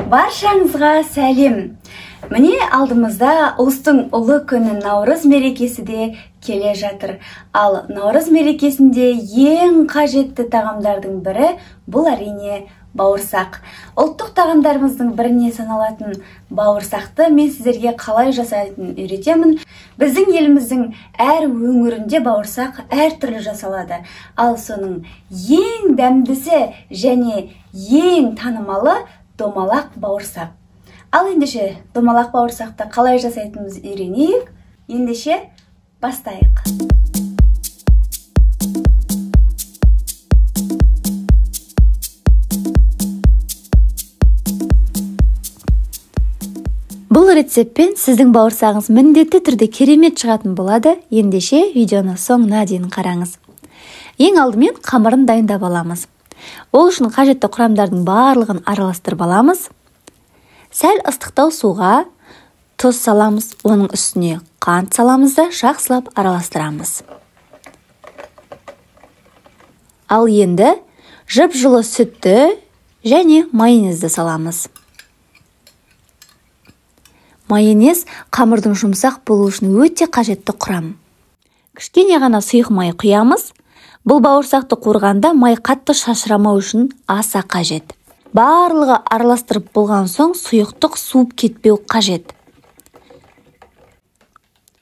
Баршаңызға сәлем. Міне алдымызда ұлыстың ұлы күні Наурыз мерекесі де келе жатыр. Ал Наурыз мерекесінде ең қажетті тағамдардың бірі бұл әрине бауырсақ. Ұлттық тағамдарымыздың біріне саналатын бауырсақты мен сіздерге қалай жасайтынын үйретемін. Біздің еліміздің әр өңірінде бауырсақ әртүрлі жасалады. Ал соның ең дәмдісі және ең танымалы домалақ бауырсақ. Ал ендеше домалақ бауырсақты қалай жасайтынымызды үйренейік. Ендеше бастайық. Бұл рецептпен сіздің бауырсағыңыз міндетті түрде керемет шығатын болады. Ендеше видеоны соңына дейін қараңыз. Ең алдымен қамырын дайындап аламыз. Ол үшін қажетті құрамдардың барлығын араластырып аламыз. Сәл ыстықтау суға тұз саламыз, оның үстіне қант саламыз да жақсылап араластырамыз. Ал енді жып-жылы сүтті және майонезді саламыз. Майонез қамырдың жұмсақ болу үшін өте қажетті құрам. Кішкене ғана сұйық май құямыз. Бұл бауырсақты қуырғанда май қатты шашырамау үшін аса қажет. Барлығы араластырып болған соң сұйықтық суып кетпеу қажет.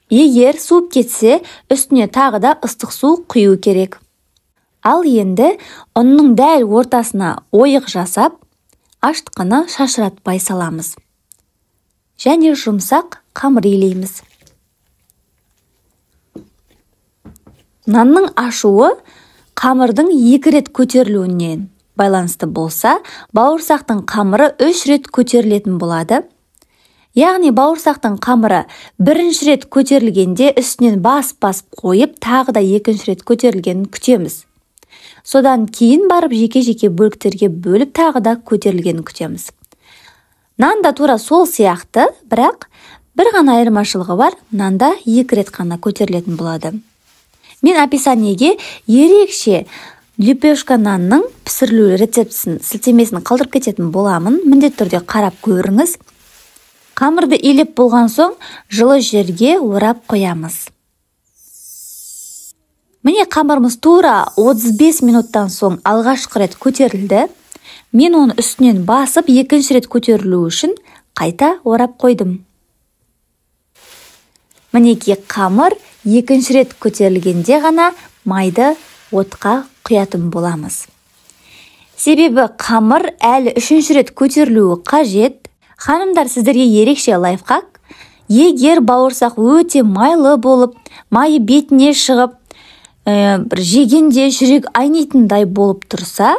Егер суып кетсе, үстіне тағы да ыстық су құю керек. Ал енді ұнның дәл ортасына ойық жасап, аштықыны шашыратпай саламыз. Және жұмсақ қамыр илейміз. Нанның ашуы қамырдың 2 рет көтерілуінен байланысты болса, бауырсақтың қамыры 3 рет көтерілетін болады. Яғни бауырсақтың қамыры 1-ші рет көтерілгенде үстінен бас-бас қойып, тағы да 2-ші рет көтерілгенін күтеміз. Содан кейін барып жеке-жеке бөліктерге бөліп, тағы да көтерілгенін күтеміз. Нан да тура сол сияқты, бірақ бір ғана айырмашылығы бар, нанда 2 рет қана көтерілетін болады. Мен описаниеге ерекше лепешка нанның пісірілу рецептісін, сілтемесін қалдырып кететін боламын. Міндетті түрде қарап көріңіз. Қамырды илеп болған соң жылы жерге орап қоямыз. Міне қамырымыз тура 35 минуттан соң алғашқы рет көтерілді. Мен оны үстінен басып, 2-ші рет көтерілу үшін қайта орап қойдым. Мінеки қамыр 2-ші рет көтерілгенде ғана майды отқа құятын боламыз. Себебі қамыр әлі 3-ші рет көтерілуі қажет. Ханымдар, сіздерге ерекше лайфхак. Егер бауырсақ өте майлы болып, майы бетіне шығып, жегенде жүрек айнитындай болып тұрса,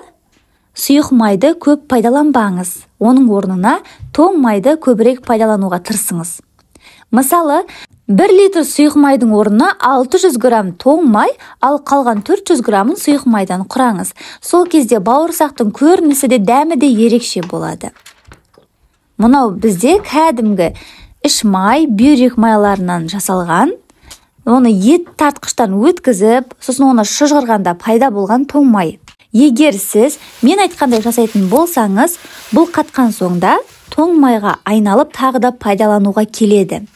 сұйық майды көп пайдаланбаңыз. Оның орнына тоң майды көбірек пайдалануға тырысыңыз. Мысалы, 1 литр сұйық майдың орнына 600 грамм тоң май, ал қалған 400 граммын сұйық майдан құраңыз. Сол кезде бауырсақтың көрінісі де дәмі де ерекше болады. Мынау бізде кәдімгі іш май, бүйрек майларынан жасалған, оны ет тартқыштан өткізіп, сосын оны шыжғырғанда пайда болған тоң май. Егер сіз мен айтқандай жасайтын болсаңыз, бұл қатқан соңда тоң майға айналып тағы да пайдалануға келеді.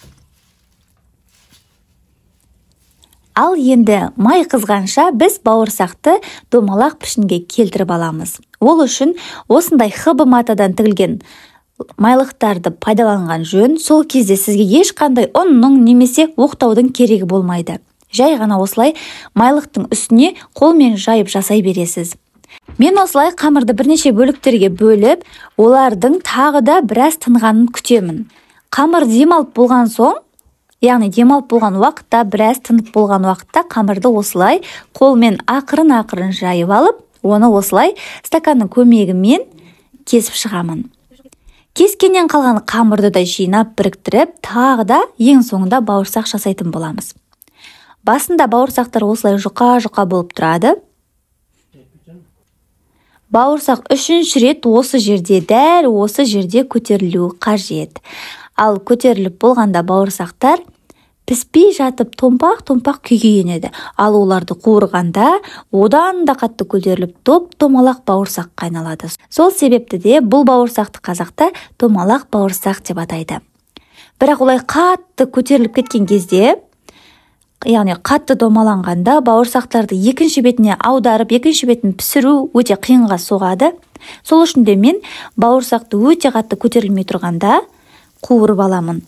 Ал енді май қызғанша біз бауырсақты домалақ пішінге келтіріп аламыз. Ол үшін осындай хыбы матадан тігілген майлықтарды пайдаланған жөн. Сол кезде сізге ешқандай ұнның немесе оқтаудың керегі болмайды. Жай ғана осылай майлықтың үстіне қолмен жайып жасай бересіз. Мен осылай қамырды бірнеше бөліктерге бөліп, олардың тағы да біраз тынғанын күтемін. Қамыр демалып болған соң, яғни демалып болған уақытта, біраз тынып болған уақытта қамырды осылай қолмен ақырын-ақырын жайып алып, оны осылай стаканның көмегімен кесіп шығамын. Кескеннен қалған қамырды да жинап біріктіріп, тағы да ең соңында бауырсақ жасайтын боламыз. Басында бауырсақтар осылай жұқа-жұқа болып тұрады. Бауырсақ 3-ші рет осы жерде, дәл осы жерде көтерілуі қажет. Ал көтеріліп болғанда бауырсақтар піспей жатып томпақ күйге енеді. Ал оларды қуырғанда одан да қатты көтеріліп томалақ бауырсаққа айналады. Сол себепті де бұл бауырсақты қазақта томалақ бауырсақ деп атайды. Бірақ олай қатты көтеріліп кеткен кезде, яғни қатты домаланғанда бауырсақтарды екінші бетіне аударып, екінші бетін пісіру өте қиынға соғады. Сол үшін де мен бауырсақты өте қатты көтерілмей тұрғанда қуырып аламын.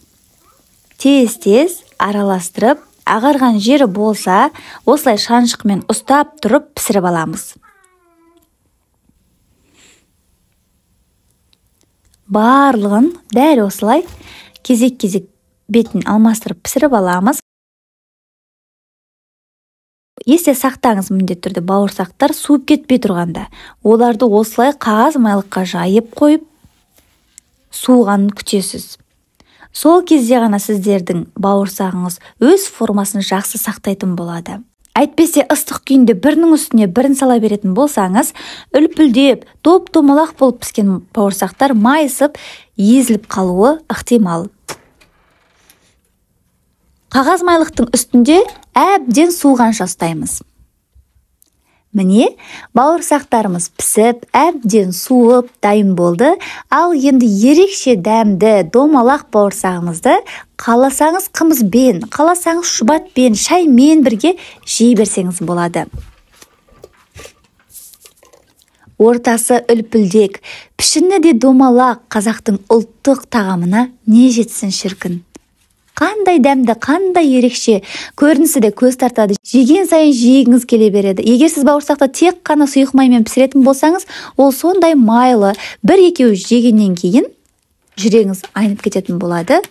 Тез араластырып, ағарған жері болса, осылай шаншықмен ұстап тұрып пісіріп аламыз. Барлығын дәл осылай кезек бетін алмастырып пісіріп аламыз. Есте сақтаңыз, міндетті түрде бауырсақтар суып кетпей тұрғанда, оларды осылай қағаз майлыққа жайып қойып, суығанын күтесіз. Сол кезде ғана сіздердің бауырсағыңыз өз формасын жақсы сақтайтын болады. Әйтпесе ыстық күйінде бірінің үстіне бірін сала беретін болсаңыз, үлпілдеп, томалақ болып піскен бауырсақтар майысып, езіліп қалуы ықтимал. Қағаз майлықтың үстінде әбден суығанша ұстаймыз. Міне, бауырсақтарымыз пісіп, әбден суып, дайын болды. Ал енді ерекше дәмді домалақ бауырсағымызды қаласаңыз қымызбен, қаласаңыз шұбатпен, шаймен бірге жей берсеңіз болады. Ортасы үлпілдек, пішіні де домалақ, қазақтың ұлттық тағамына не жетсін шіркін. Қандай дәмді, қандай ерекше, көрінісі де көз тартады. Жеген сайын жегіңіз келе береді. Егер сіз бауырсақты тек қана сұйық маймен пісіретін болсаңыз, ол сондай майлы, бір-екеуі жегеннен кейін жүрегіңіз айнып кететін болады.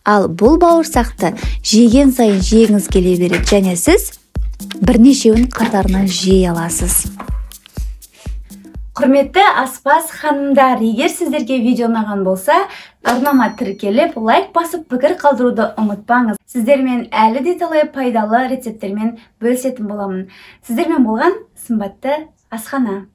Ал бұл бауырсақты жеген сайын жегіңіз келе береді, және сіз бірнешеуін қатарынан жей аласыз. Құрметті аспаз ханымдар, егер сіздерге видео ұнаған болса, арнама тіркеліп, лайк басып, пікір қалдыруды ұмытпаңыз. Сіздермен әлі де талай пайдалы рецепттермен бөлісетін боламын. Сіздермен болған сымбатты асхана.